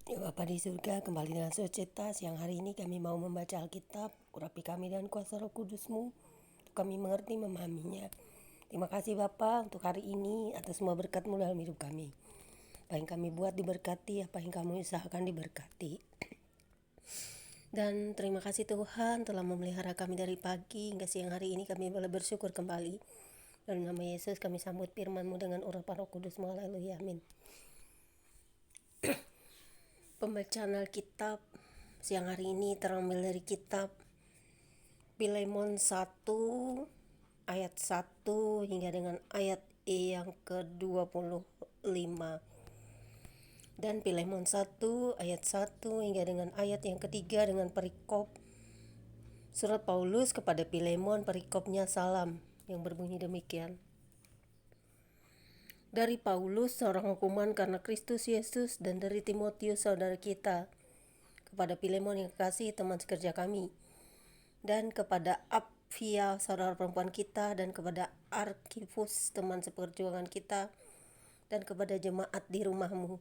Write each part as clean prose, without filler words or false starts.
Ya Bapa di surga, kembali dengan sukacita. Siang hari ini kami mau membaca Alkitab. Urapi kami dan kuasa Roh Kudus-Mu, untuk kami mengerti memahaminya. Terima kasih Bapa untuk hari ini atas semua berkat-Mu dalam hidup kami. Apa yang kami buat diberkati, apa yang kami usahakan diberkati. Dan terima kasih Tuhan telah memelihara kami dari pagi hingga siang hari ini. Kami boleh bersyukur kembali. Dalam nama Yesus kami sambut firman-Mu dengan urapan Roh Kudus-Mu. Haleluya, amin. Pembacaan Alkitab siang hari ini terambil dari kitab Filemon 1 ayat 1 hingga dengan ayat yang ke-25. Dan Filemon 1 ayat 1 hingga dengan ayat yang ketiga dengan perikop surat Paulus kepada Filemon, perikopnya salam yang berbunyi demikian. Dari Paulus, seorang hukuman karena Kristus Yesus, dan dari Timotius, saudara kita, kepada Filemon yang kekasih, teman sekerja kami, dan kepada Apfia, saudara perempuan kita, dan kepada Arkipus, teman seperjuangan kita, dan kepada jemaat di rumahmu.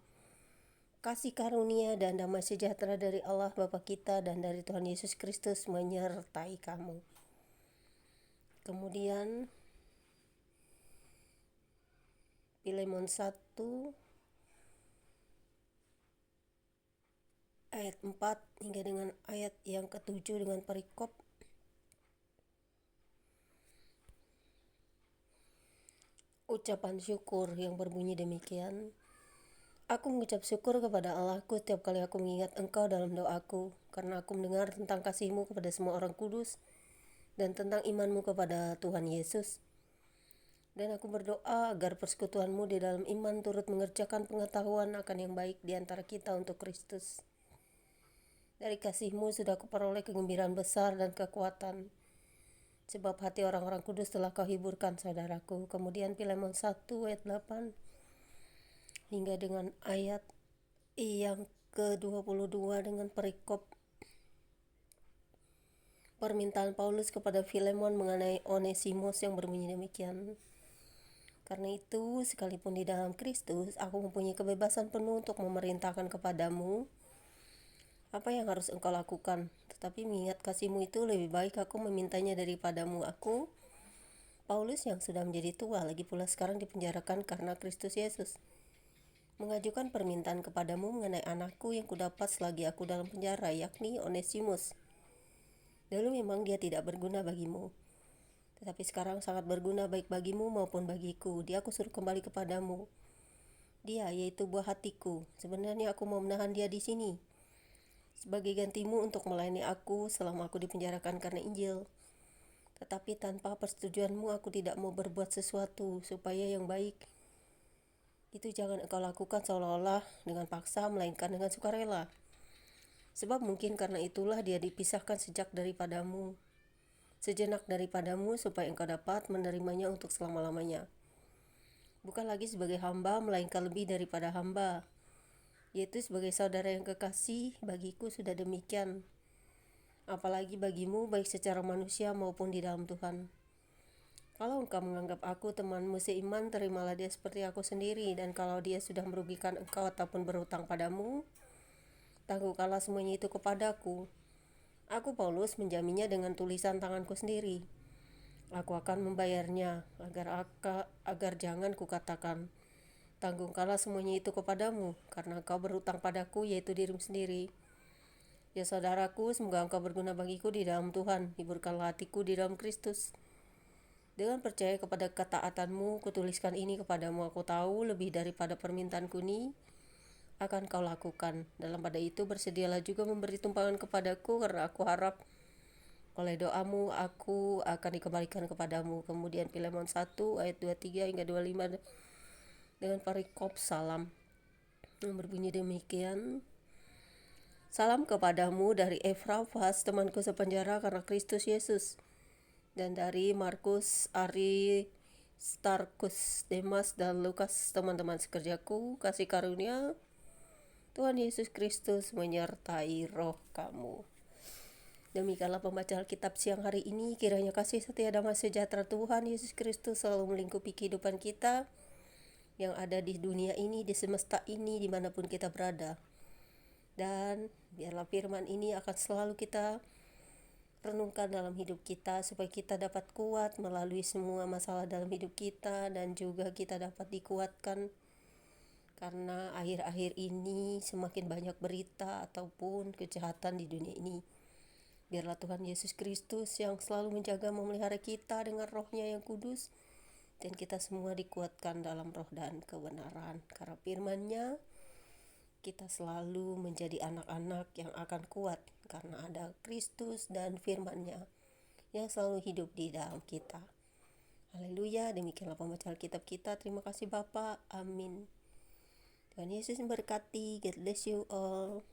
Kasih karunia dan damai sejahtera dari Allah Bapa kita dan dari Tuhan Yesus Kristus menyertai kamu. Kemudian Filemon 1 ayat 4 hingga dengan ayat yang ke-7 dengan perikop ucapan syukur yang berbunyi demikian. Aku mengucap syukur kepada Allahku setiap kali aku mengingat engkau dalam doaku, karena aku mendengar tentang kasih-Mu kepada semua orang kudus dan tentang iman-Mu kepada Tuhan Yesus. Dan aku berdoa agar persekutuan-Mu di dalam iman turut mengerjakan pengetahuan akan yang baik di antara kita untuk Kristus. Dari kasih-Mu sudah kuperoleh kegembiraan besar dan kekuatan, sebab hati orang-orang kudus telah Kau hiburkan, saudaraku. Kemudian Filemon 1 ayat 8 hingga dengan ayat yang ke-22 dengan perikop permintaan Paulus kepada Filemon mengenai Onesimus yang berbunyi demikian. Karena itu, sekalipun di dalam Kristus, aku mempunyai kebebasan penuh untuk memerintahkan kepadamu apa yang harus engkau lakukan. Tetapi mengingat kasih-Mu itu, lebih baik aku memintanya daripadamu. Aku, Paulus yang sudah menjadi tua, lagi pula sekarang dipenjarakan karena Kristus Yesus, mengajukan permintaan kepadamu mengenai anakku yang kudapat selagi aku dalam penjara, yakni Onesimus. Dulu memang dia tidak berguna bagimu, tetapi sekarang sangat berguna baik bagimu maupun bagiku. Dia aku suruh kembali kepadamu. Dia, yaitu buah hatiku. Sebenarnya aku mau menahan dia di sini sebagai gantimu untuk melayani aku selama aku dipenjarakan karena Injil. Tetapi tanpa persetujuanmu aku tidak mau berbuat sesuatu supaya yang baik itu jangan engkau lakukan seolah-olah dengan paksa, melainkan dengan sukarela. Sebab mungkin karena itulah dia dipisahkan sejenak daripadamu, supaya engkau dapat menerimanya untuk selama-lamanya. Bukan lagi sebagai hamba, melainkan lebih daripada hamba, yaitu sebagai saudara yang kekasih. Bagiku sudah demikian, apalagi bagimu, baik secara manusia maupun di dalam Tuhan. Kalau engkau menganggap aku temanmu seiman, terimalah dia seperti aku sendiri. Dan kalau dia sudah merugikan engkau ataupun berhutang padamu, tangguhkanlah semuanya itu kepadaku. Aku, Paulus, menjaminnya dengan tulisan tanganku sendiri. Aku akan membayarnya, agar jangan kukatakan, tangguhkanlah semuanya itu kepadamu, karena engkau berhutang padaku, yaitu dirimu sendiri. Ya saudaraku, semoga engkau berguna bagiku di dalam Tuhan. Hiburkanlah hatiku di dalam Kristus. Dengan percaya kepada ketaatanmu, kutuliskan ini kepadamu. Aku tahu lebih daripada permintaanku ini akan kau lakukan. Dalam pada itu bersedialah juga memberi tumpangan kepadaku, karena aku harap oleh doamu aku akan dikembalikan kepadamu. Kemudian Filemon 1 ayat 23 hingga 25 dengan perikop salam yang berbunyi demikian. Salam kepadamu dari Epafras, temanku sepenjara karena Kristus Yesus, dan dari Markus, Aristarkus, Demas, dan Lukas, teman-teman sekerjaku. Kasih karunia Tuhan Yesus Kristus menyertai roh kamu. Demikianlah pembacaan Alkitab siang hari ini. Kiranya kasih setia damai sejahtera Tuhan Yesus Kristus selalu melingkupi kehidupan kita yang ada di dunia ini, di semesta ini, dimanapun kita berada. Dan biarlah firman ini akan selalu kita renungkan dalam hidup kita, supaya kita dapat kuat melalui semua masalah dalam hidup kita, dan juga kita dapat dikuatkan karena akhir-akhir ini semakin banyak berita ataupun kejahatan di dunia ini. Biarlah Tuhan Yesus Kristus yang selalu menjaga memelihara kita dengan roh-Nya yang kudus, dan kita semua dikuatkan dalam roh dan kebenaran. Karena firman-Nya kita selalu menjadi anak-anak yang akan kuat, karena ada Kristus dan firman-Nya yang selalu hidup di dalam kita. Haleluya, demikianlah pembacaan kitab kita. Terima kasih Bapa, amin. Tuhan Yesus memberkati. God bless you all.